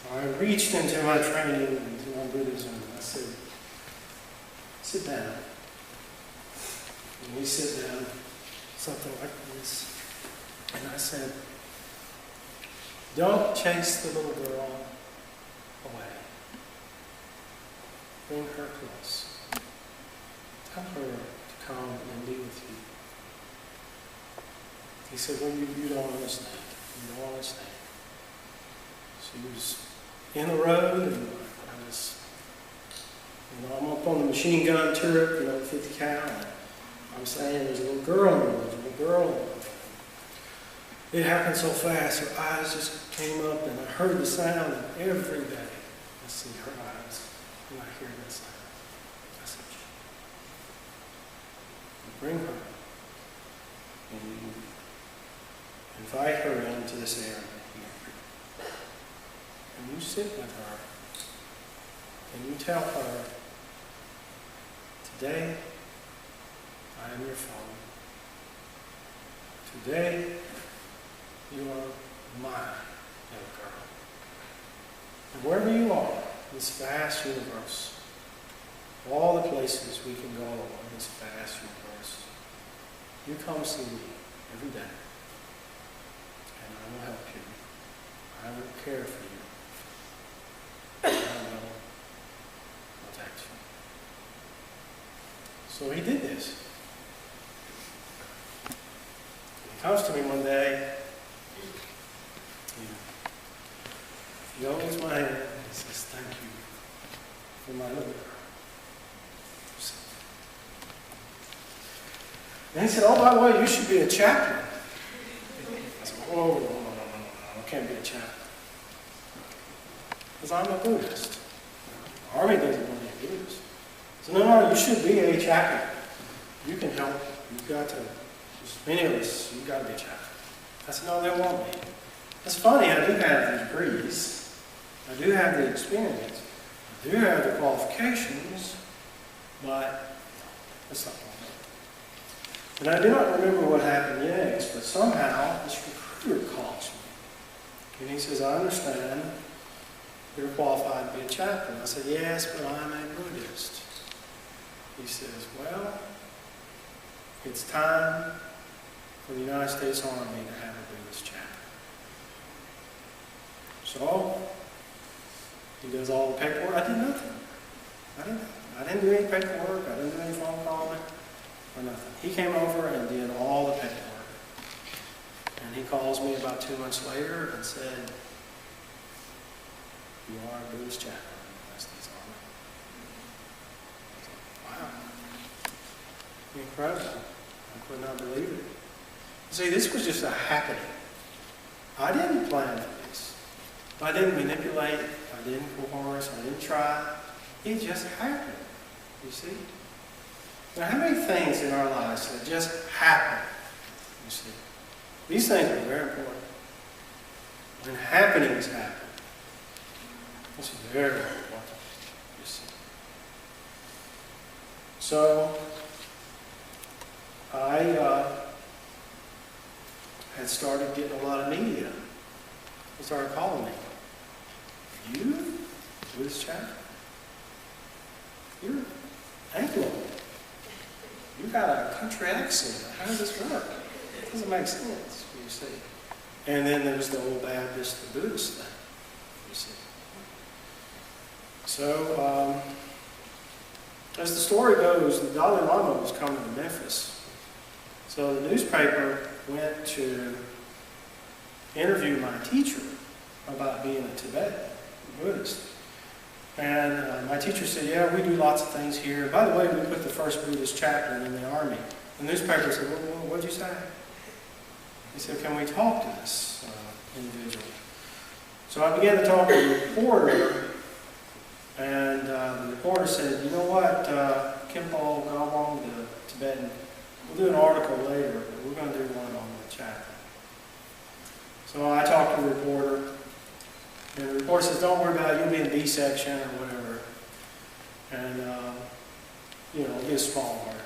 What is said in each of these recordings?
I reached into my training, into my Buddhism, and I said, sit down. And we sit down, something like this. And I said, don't chase the little girl away. Bring her close. Tell her to come and be with you. He said, well, you don't understand. You don't understand. She was in the road, and I was, I'm up on the machine gun turret, 50 cal, and I'm saying there's a little girl in the road, there's a little girl in the road. It happened so fast, her eyes just came up, and I heard the sound, and every day I see her eyes, and I hear that sound. I said, you bring her, and you invite her into this area here. And you sit with her, and you tell her, today, I am your father. Today, you are my little girl. And wherever you are in this vast universe, all the places we can go in this vast universe, you come see me every day. And I will help you. I will care for you. And I will protect you. So he did this. He comes to me one day. He holds my hand and he says, thank you for my little girl. And he said, oh, by the way, you should be a chaplain. I said, oh, no, I can't be a chaplain. Because I'm a Buddhist. The Army doesn't want to be a Buddhist. So no, you should be a chaplain. You can help. You've got to. Many of us, you've got to be a chaplain. I said, no, they won't be. It's funny, I do have the degrees. I do have the experience. I do have the qualifications, but that's not what I know. And I do not remember what happened next, but somehow this recruiter calls me. And he says, I understand you're qualified to be a chaplain. I said, yes, but I'm a Buddhist. He says, well, it's time for the United States Army to have a Buddhist chaplain. So, he does all the paperwork. I did nothing. I didn't do any paperwork. I didn't do any phone calling or nothing. He came over and did all the paperwork. And he calls me about 2 months later and said, you are a Buddhist chaplain in the United States Army. Wow. Incredible. I could not believe it. See, this was just a happening. I didn't plan for this. I didn't manipulate. I didn't coerce. I didn't try. It just happened. You see? Now, how many things in our lives that just happen? You see? These things are very important. When happenings happen, it's very, very important. You see? So, I had started getting a lot of media. They started calling me. You? Buddhist chaplain? You're Anglo. You got a country accent. How does this work? It doesn't make sense, you see. And then there's the old Baptist, the Buddhist thing, you see. So, as the story goes, the Dalai Lama was coming to Memphis. So the newspaper went to interview my teacher about being a Tibetan Buddhist. And my teacher said, yeah, we do lots of things here. By the way, we put the first Buddhist chaplain in the Army. The newspaper said, well, what did you say? He said, can we talk to this individual? So I began to talk to the reporter, and the reporter said, you know what, Khenpo Gawang, the Tibetan, we'll do an article later, but we're going to do one on the chaplain. So I talked to the reporter, and the reporter says, don't worry about it, you'll be in B section or whatever. And, it'll be a small article.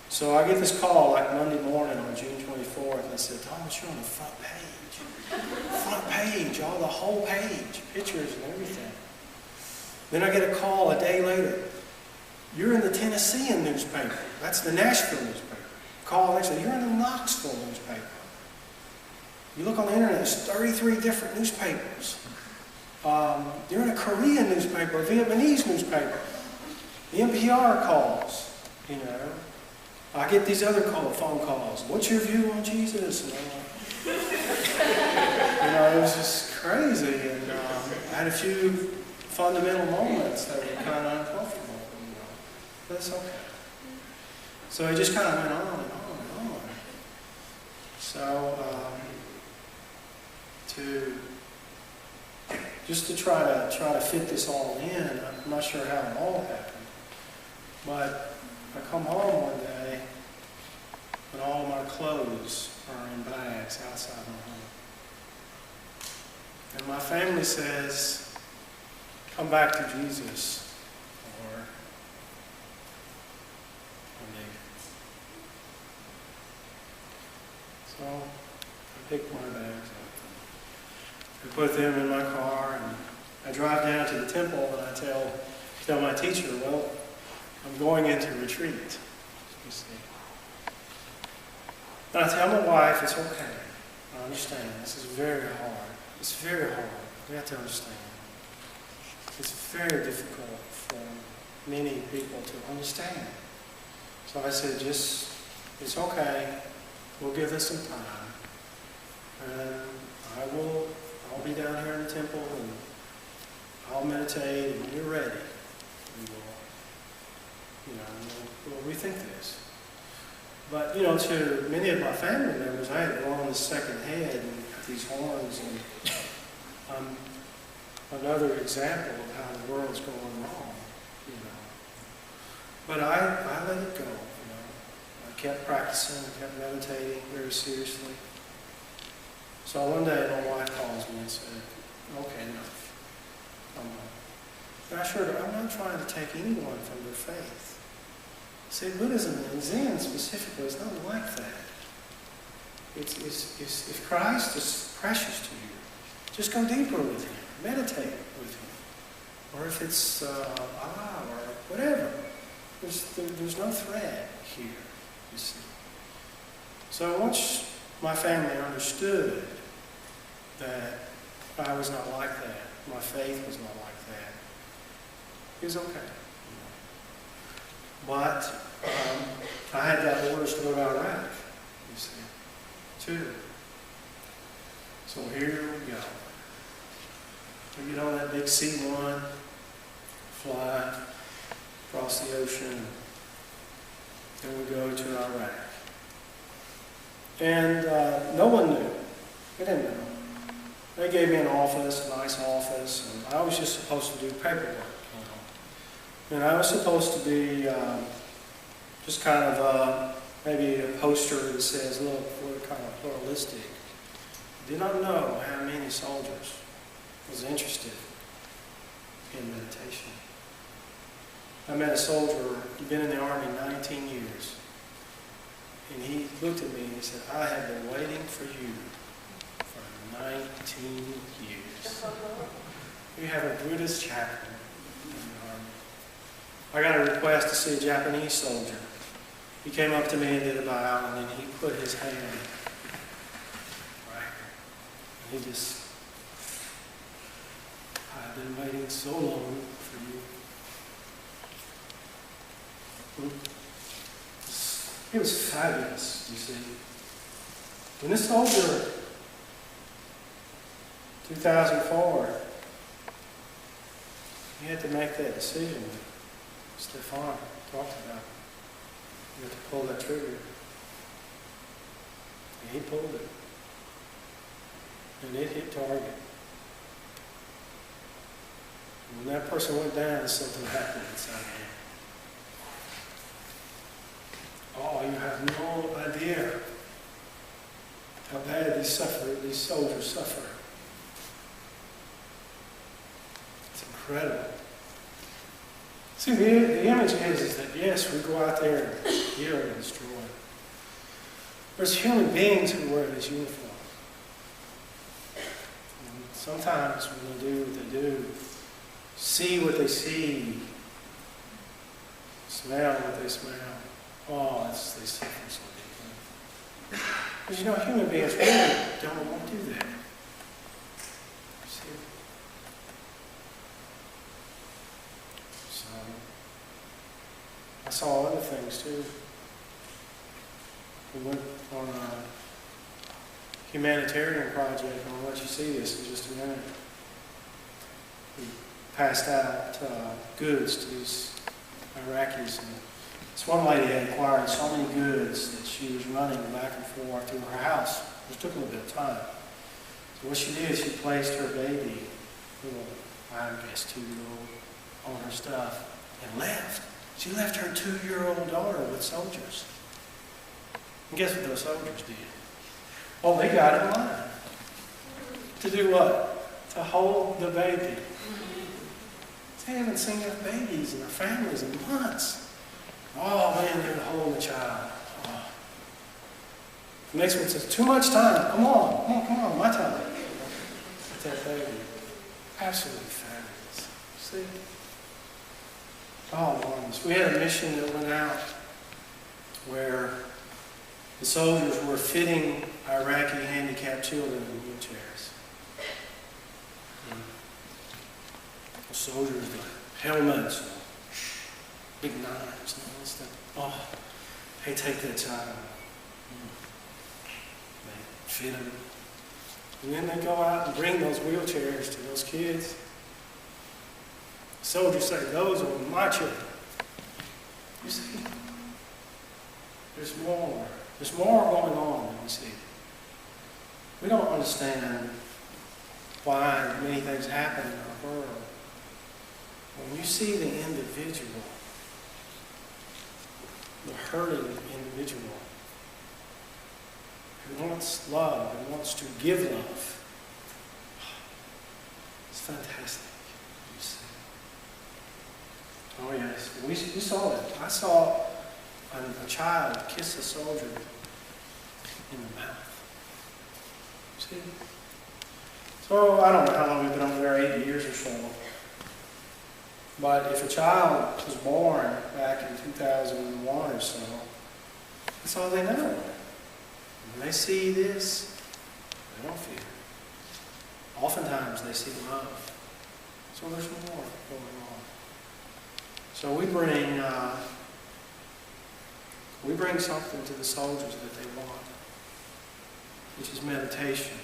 So I get this call like Monday morning on June 24th, and I said, Thomas, you're on the front page. Front page page, the whole page, pictures and everything. Then I get a call a day later. You're in the Tennessean newspaper. That's the Nashville newspaper. Call next day, you're in the Knoxville newspaper. You look on the internet, there's 33 different newspapers. You're in a Korean newspaper, a Vietnamese newspaper. The NPR calls, you know. I get these other phone calls. What's your view on Jesus? And it was just crazy. And I had a few fundamental moments that were kind of uncomfortable. But it's okay. So it just kind of went on and on and on. So to try to fit this all in, I'm not sure how it all happened. But I come home one day and all my clothes are in bags outside my home. And my family says, come back to Jesus or leave. So I picked my bags up and put them in my car, and I drive down to the temple and I tell my teacher, well, I'm going into retreat, you see. And I tell my wife, it's okay. I understand. This is very hard. It's very hard. We have to understand. It's very difficult for many people to understand. So I said, it's okay. We'll give this some time. And I'll be down here in the temple and I'll meditate, and when you're ready, we'll rethink this. But, to many of my family members, I had grown this second head and these horns, and I'm another example of how the world's going wrong, But I let it go, I kept practicing, kept meditating very seriously. So one day my wife calls me and said, okay, enough. And I assured her, I'm not trying to take anyone from their faith. See, Buddhism and Zen specifically is not like that. If Christ is precious to you, just go deeper with Him, meditate with Him. Or if it's Allah or whatever, there's no threat here, you see. So once my family understood that I was not like that, my faith was not like that, it was okay. But I had got orders to go to Iraq, you see, too. So here we go. We get on that big C-1, fly across the ocean, and we go to Iraq. And no one knew. They didn't know. They gave me an office, a nice office, and I was just supposed to do paperwork. And I was supposed to be just kind of maybe a poster that says, look, we're kind of pluralistic. I did not know how many soldiers was interested in meditation. I met a soldier, he'd been in the Army 19 years. And he looked at me and he said, I have been waiting for you for 19 years. We have a Buddhist chaplain. I got a request to see a Japanese soldier. He came up to me and did a bow, and then he put his hand right here. And he just, I've been waiting so long for you. It was fabulous, you see. When this soldier, 2004, he had to make that decision. Stefan talked about it. You have to pull that trigger. And he pulled it. And it hit target. And when that person went down, something happened inside him. Oh, you have no idea how bad these soldiers suffer. It's incredible. See, the image is that, yes, we go out there and kill and destroy. There's human beings who wear this uniform. sometimes when they do what they do, see what they see, smell what they smell, oh, they suffer so deeply. Because you know, human beings really don't want to do that. See? So, I saw other things too. We went on a humanitarian project, and I'll let you see this in just a minute. We passed out goods to these Iraqis, and this one lady had acquired so many goods that she was running back and forth to her house. It took a little bit of time. So what she did, she placed her baby, little, I guess 2-year-old, on her stuff and left. She left her 2-year-old daughter with soldiers. And guess what those soldiers did? Well, they got in line. To do what? To hold the baby. They haven't seen their babies and their families in months. Oh man, they're holding the child. Oh. The next one says, too much time. Come on, my time. With that baby. Absolutely fabulous. See? Oh, Lord. We had a mission that went out where the soldiers were fitting Iraqi handicapped children in wheelchairs. The soldiers, the helmets, big knives, and all this stuff. Oh, hey, take that child. They fit them. And then they go out and bring those wheelchairs to those kids. The soldiers say, those are my children. You see, there's more. There's more going on than we see. We don't understand why many things happen in our world. When you see the individual, the hurting individual, who wants love and wants to give love, it's fantastic. You see. Oh yes, we saw it. I saw a child kiss a soldier in the mouth. See? So I don't know how long we've been over there, 8 years or so. But if a child was born back in 2001 or so, that's all they know. When they see this, they don't fear. Oftentimes they see love. So there's more going on. So we bring something to the soldiers that they want, which is meditation.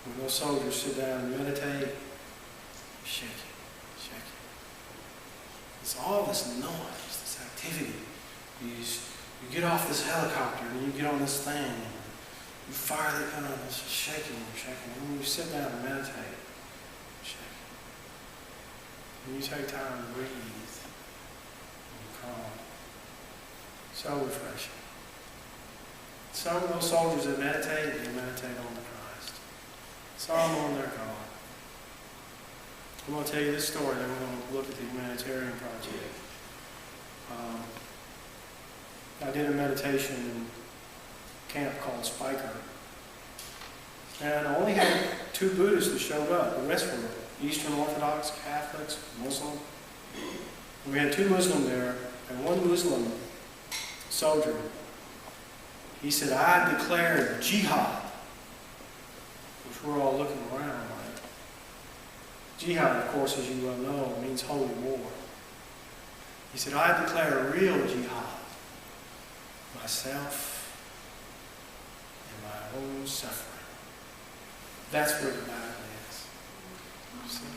When those soldiers sit down and meditate, shake it. It's all this noise, this activity. You get off this helicopter and you get on this thing and you fire the gun, it's shaking. And when you sit down and meditate, shake. And you take time to breathe and calm. So refreshing. Some of those soldiers that meditate, they meditate on the Christ. Some on their God. I'm going to tell you this story, then we're going to look at the humanitarian project. I did a meditation in a camp called Spiker. And I only had 2 Buddhists that showed up. The rest were Eastern Orthodox, Catholics, Muslim. We had 2 Muslims there, and one Muslim soldier, he said, I declare jihad, which we're all looking around like. Jihad, of course, as you well know, means holy war. He said, I declare a real jihad, myself and my own suffering. That's where the battle is. You see?